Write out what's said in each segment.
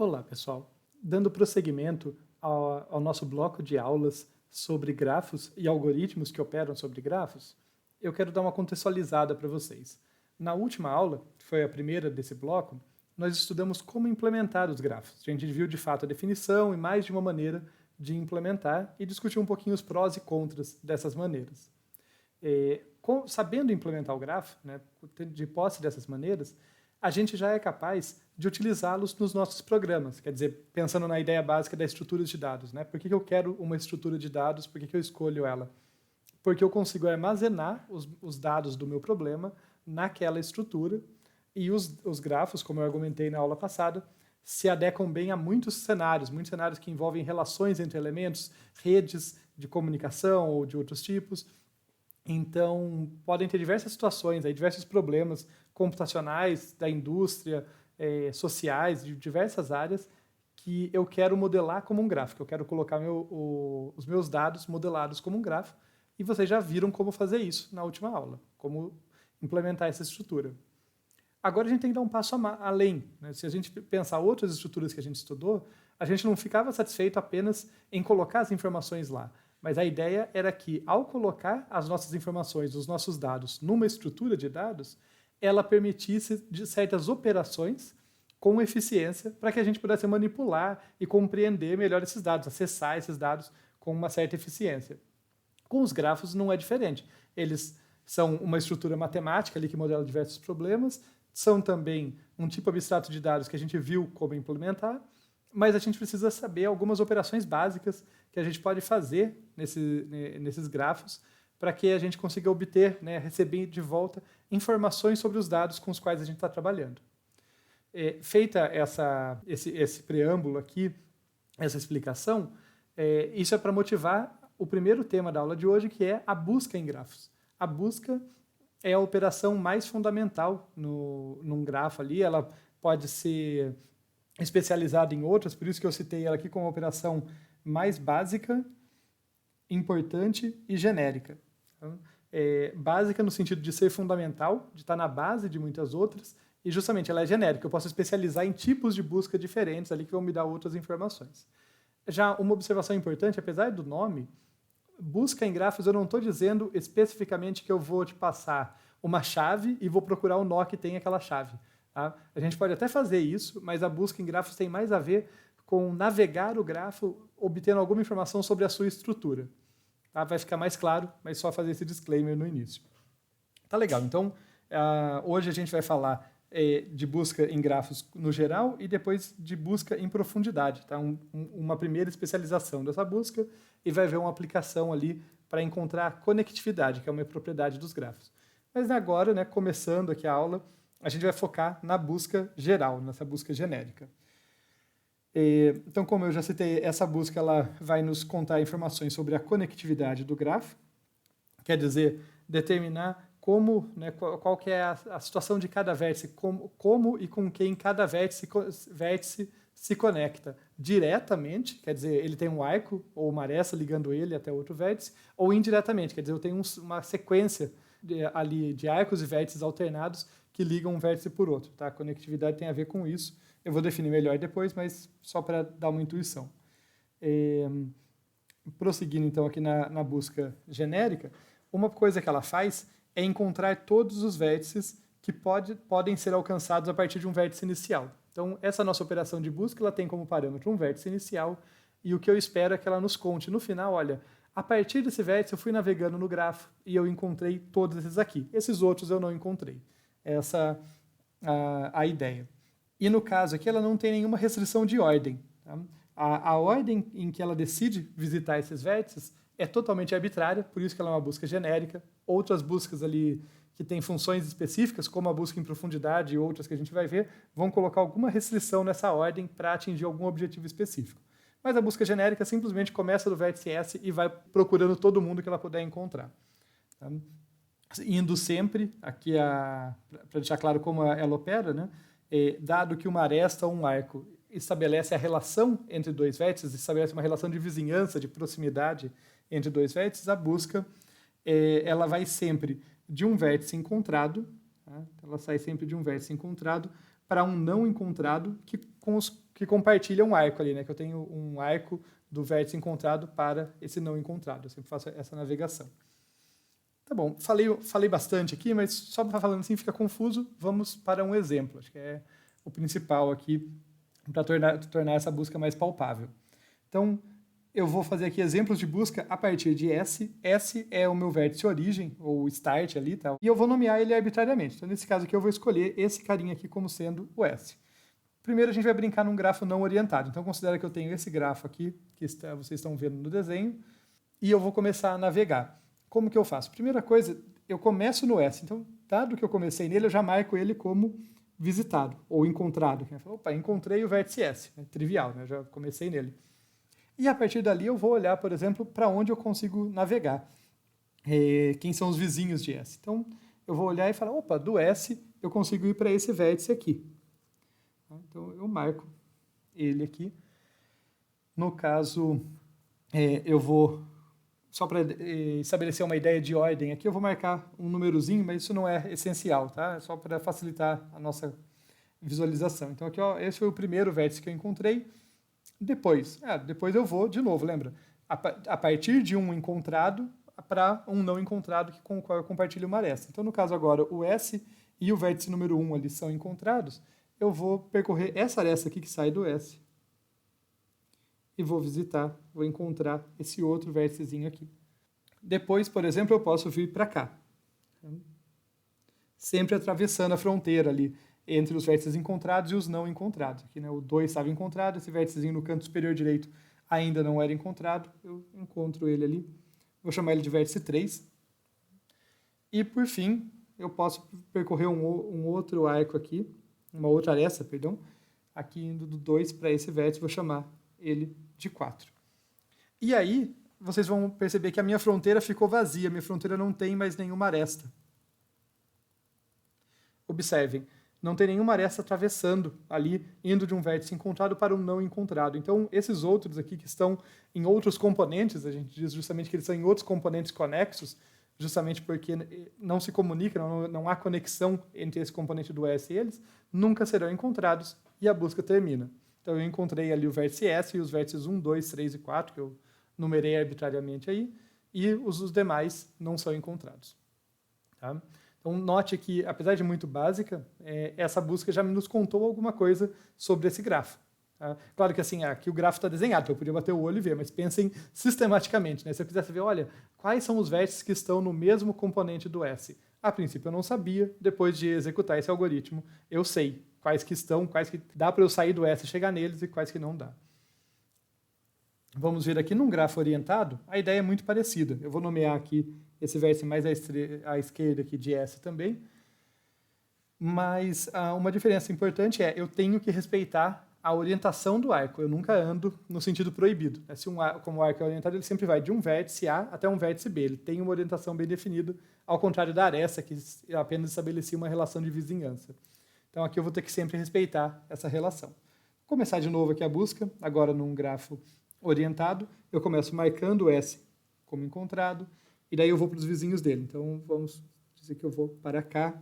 Olá, pessoal. Dando prosseguimento ao nosso bloco de aulas sobre grafos e algoritmos que operam sobre grafos, eu quero dar uma contextualizada para vocês. Na última aula, que foi a primeira desse bloco, nós estudamos como implementar os grafos. A gente viu de fato a definição e mais de uma maneira de implementar e discutiu um pouquinho os prós e contras dessas maneiras. Sabendo implementar o grafo, né, de posse dessas maneiras, a gente já é capaz de utilizá-los nos nossos programas. Quer dizer, pensando na ideia básica da estrutura de dados. Né? Por que eu quero uma estrutura de dados? Por que eu escolho ela? Porque eu consigo armazenar os dados do meu problema naquela estrutura e os grafos, como eu argumentei na aula passada, se adequam bem a muitos cenários que envolvem relações entre elementos, redes de comunicação ou de outros tipos. Então, podem ter diversas situações, diversos problemas computacionais, da indústria, sociais, de diversas áreas, que eu quero modelar como um gráfico. Eu quero colocar os meus dados modelados como um gráfico, e vocês já viram como fazer isso na última aula, como implementar essa estrutura. Agora a gente tem que dar um passo além. Né? Se a gente pensar outras estruturas que a gente estudou, a gente não ficava satisfeito apenas em colocar as informações lá. Mas a ideia era que, ao colocar as nossas informações, os nossos dados, numa estrutura de dados, ela permitisse certas operações com eficiência para que a gente pudesse manipular e compreender melhor esses dados, acessar esses dados com uma certa eficiência. Com os grafos não é diferente. Eles são uma estrutura matemática ali que modela diversos problemas, são também um tipo abstrato de dados que a gente viu como implementar, mas a gente precisa saber algumas operações básicas que a gente pode fazer nesses grafos para que a gente consiga obter, né, receber de volta informações sobre os dados com os quais a gente está trabalhando. Feita esse preâmbulo aqui, essa explicação, isso é para motivar o primeiro tema da aula de hoje, que é a busca em grafos. A busca é a operação mais fundamental num grafo ali, ela pode ser especializada em outras, por isso que eu citei ela aqui como a operação mais básica, importante e genérica. Então, básica no sentido de ser fundamental, de estar na base de muitas outras, e justamente ela é genérica, eu posso especializar em tipos de busca diferentes ali que vão me dar outras informações. Já uma observação importante, apesar do nome, busca em grafos, eu não estou dizendo especificamente que eu vou te passar uma chave e vou procurar o nó que tem aquela chave. Tá? A gente pode até fazer isso, mas a busca em grafos tem mais a ver com navegar o grafo, obtendo alguma informação sobre a sua estrutura. Tá? Vai ficar mais claro, mas só fazer esse disclaimer no início. Tá legal, então hoje a gente vai falar de busca em grafos no geral e depois de busca em profundidade. Tá? Uma primeira especialização dessa busca e vai ver uma aplicação ali para encontrar conectividade, que é uma propriedade dos grafos. Mas agora, né, começando aqui a aula, a gente vai focar na busca geral, nessa busca genérica. Então, como eu já citei, essa busca ela vai nos contar informações sobre a conectividade do grafo, quer dizer, determinar como, né, qual que é a situação de cada vértice, como e com quem cada vértice se conecta diretamente, quer dizer, ele tem um arco ou uma aresta ligando ele até outro vértice, ou indiretamente, quer dizer, eu tenho uma sequência ali de arcos e vértices alternados que ligam um vértice por outro. Tá? A conectividade tem a ver com isso. Eu vou definir melhor depois, mas só para dar uma intuição. Prosseguindo, então, aqui na busca genérica, uma coisa que ela faz é encontrar todos os vértices que podem ser alcançados a partir de um vértice inicial. Então, essa nossa operação de busca ela tem como parâmetro um vértice inicial, e o que eu espero é que ela nos conte no final, olha, a partir desse vértice eu fui navegando no grafo e eu encontrei todos esses aqui. Esses outros eu não encontrei. Essa a ideia. E no caso aqui ela não tem nenhuma restrição de ordem. Tá? A ordem em que ela decide visitar esses vértices é totalmente arbitrária, por isso que ela é uma busca genérica. Outras buscas ali que têm funções específicas, como a busca em profundidade e outras que a gente vai ver, vão colocar alguma restrição nessa ordem para atingir algum objetivo específico. Mas a busca genérica simplesmente começa do vértice S e vai procurando todo mundo que ela puder encontrar. Tá? Indo sempre, aqui para deixar claro como ela opera, né? Dado que uma aresta ou um arco estabelece a relação entre dois vértices, estabelece uma relação de vizinhança, de proximidade entre dois vértices, a busca ela vai sempre de um vértice encontrado, tá? Ela sai sempre de um vértice encontrado para um não encontrado que que compartilha um arco ali, né? Que eu tenho um arco do vértice encontrado para esse não encontrado. Eu sempre faço essa navegação. Tá bom, falei bastante aqui, mas só para falando assim fica confuso, vamos para um exemplo. Acho que é o principal aqui para tornar essa busca mais palpável. Então, eu vou fazer aqui exemplos de busca a partir de S. S é o meu vértice origem, ou start ali, tá? E eu vou nomear ele arbitrariamente. Então, nesse caso aqui, eu vou escolher esse carinha aqui como sendo o S. Primeiro, a gente vai brincar num grafo não orientado. Então, considera que eu tenho esse grafo aqui, que vocês estão vendo no desenho, e eu vou começar a navegar. Como que eu faço? Primeira coisa, eu começo no S. Então, dado que eu comecei nele, eu já marco ele como visitado, ou encontrado. Opa, encontrei o vértice S. É trivial, né? Já comecei nele. E a partir dali eu vou olhar, por exemplo, para onde eu consigo navegar. Quem são os vizinhos de S. Então, eu vou olhar e falar, opa, do S eu consigo ir para esse vértice aqui. Então, eu marco ele aqui. No caso, eu vou, só para estabelecer uma ideia de ordem aqui, eu vou marcar um númerozinho, mas isso não é essencial, tá? É só para facilitar a nossa visualização. Então, aqui, ó, esse foi o primeiro vértice que eu encontrei. Depois eu vou, de novo, lembra? A partir de um encontrado para um não encontrado com o qual eu compartilho uma aresta. Então, no caso agora, o S e o vértice número 1 ali são encontrados, eu vou percorrer essa aresta aqui que sai do S e vou encontrar esse outro vérticezinho aqui. Depois, por exemplo, eu posso vir para cá. Sempre atravessando a fronteira ali entre os vértices encontrados e os não encontrados. Aqui, né, o 2 estava encontrado, esse vérticezinho no canto superior direito ainda não era encontrado, eu encontro ele ali, vou chamar ele de vértice 3. E, por fim, eu posso percorrer um outro arco aqui, uma outra aresta, perdão, aqui indo do 2 para esse vértice, vou chamar ele de 4. E aí, vocês vão perceber que a minha fronteira ficou vazia, minha fronteira não tem mais nenhuma aresta. Observem, não tem nenhuma aresta atravessando ali, indo de um vértice encontrado para um não encontrado. Então, esses outros aqui que estão em outros componentes, a gente diz justamente que eles são em outros componentes conexos, justamente porque não se comunicam, não há conexão entre esse componente do S e eles, nunca serão encontrados e a busca termina. Então, eu encontrei ali o vértice S e os vértices 1, 2, 3 e 4, que eu numerei arbitrariamente aí, e os demais não são encontrados. Tá? Então, note que, apesar de muito básica, essa busca já nos contou alguma coisa sobre esse grafo. Tá? Claro que assim, aqui o grafo está desenhado, então eu podia bater o olho e ver, mas pensem sistematicamente. Né? Se eu quisesse ver, olha, quais são os vértices que estão no mesmo componente do S? A princípio eu não sabia, depois de executar esse algoritmo, eu sei quais que estão, quais que dá para eu sair do S e chegar neles e quais que não dá. Vamos ver aqui num grafo orientado, a ideia é muito parecida. Eu vou nomear aqui esse vértice mais à esquerda aqui de S também. Mas uma diferença importante é eu tenho que respeitar a orientação do arco. Eu nunca ando no sentido proibido. Como o arco é orientado, ele sempre vai de um vértice A até um vértice B. Ele tem uma orientação bem definida, ao contrário da aresta, que apenas estabelecia uma relação de vizinhança. Então aqui eu vou ter que sempre respeitar essa relação. Vou começar de novo aqui a busca, agora num grafo orientado. Eu começo marcando S como encontrado, e daí eu vou para os vizinhos dele. Então, vamos dizer que eu vou para cá,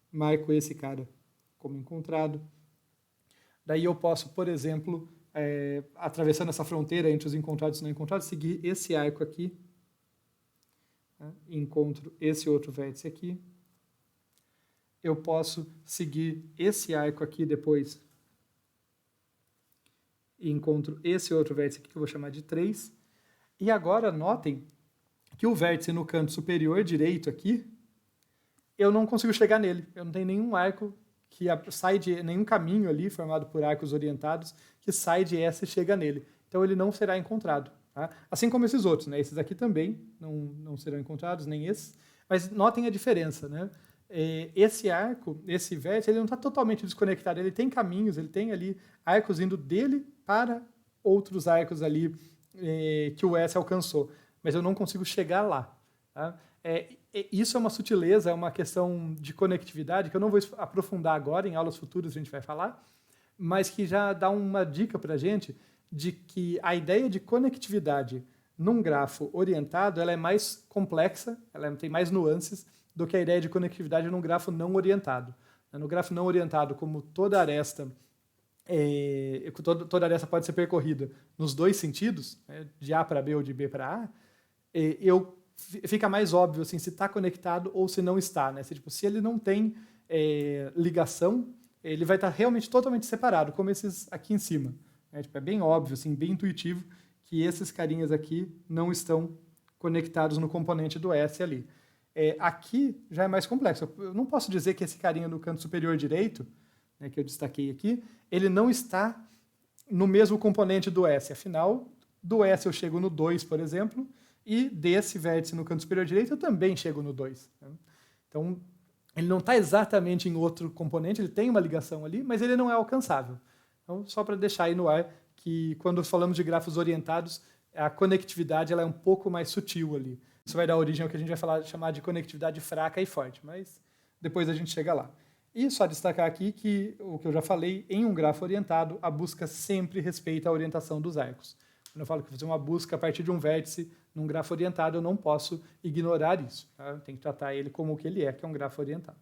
marco esse cara como encontrado. Daí eu posso, por exemplo, atravessando essa fronteira entre os encontrados e não encontrados, seguir esse arco aqui, né? Encontro esse outro vértice aqui. Eu posso seguir esse arco aqui depois e encontro esse outro vértice aqui que eu vou chamar de 3. E agora notem que o vértice no canto superior direito aqui, eu não consigo chegar nele. Eu não tenho nenhum arco que sai de nenhum caminho ali formado por arcos orientados que sai de S e chega nele. Então ele não será encontrado. Tá? Assim como esses outros, né? Esses aqui também não serão encontrados, nem esses. Mas notem a diferença, né? Esse arco, esse vértice, ele não está totalmente desconectado. Ele tem caminhos, ele tem ali arcos indo dele para outros arcos ali que o S alcançou. Mas eu não consigo chegar lá. Tá? Isso é uma sutileza, é uma questão de conectividade que eu não vou aprofundar agora, em aulas futuras a gente vai falar, mas que já dá uma dica para a gente de que a ideia de conectividade num grafo orientado ela é mais complexa, ela tem mais nuances do que a ideia de conectividade num grafo não orientado. No grafo não orientado, como toda aresta toda aresta pode ser percorrida nos dois sentidos, né, de A para B ou de B para A, fica mais óbvio assim, se está conectado ou se não está. Né? Se ele não tem ligação, ele vai estar realmente totalmente separado, como esses aqui em cima. Né? É bem óbvio, assim, bem intuitivo, que esses carinhas aqui não estão conectados no componente do S ali. Aqui já é mais complexo. Eu não posso dizer que esse carinha no canto superior direito, né, que eu destaquei aqui, ele não está no mesmo componente do S. Afinal, do S eu chego no 2, por exemplo, e desse vértice no canto superior direito eu também chego no 2. Né? Então, ele não está exatamente em outro componente, ele tem uma ligação ali, mas ele não é alcançável. Então, só para deixar aí no ar que quando falamos de grafos orientados, a conectividade ela é um pouco mais sutil ali. Isso vai dar origem ao que a gente vai chamar de conectividade fraca e forte, mas depois a gente chega lá. E só destacar aqui que, o que eu já falei, em um grafo orientado, a busca sempre respeita a orientação dos arcos. Quando eu falo que vou fazer uma busca a partir de um vértice num grafo orientado, eu não posso ignorar isso. Tá? Tem que tratar ele como o que ele é, que é um grafo orientado.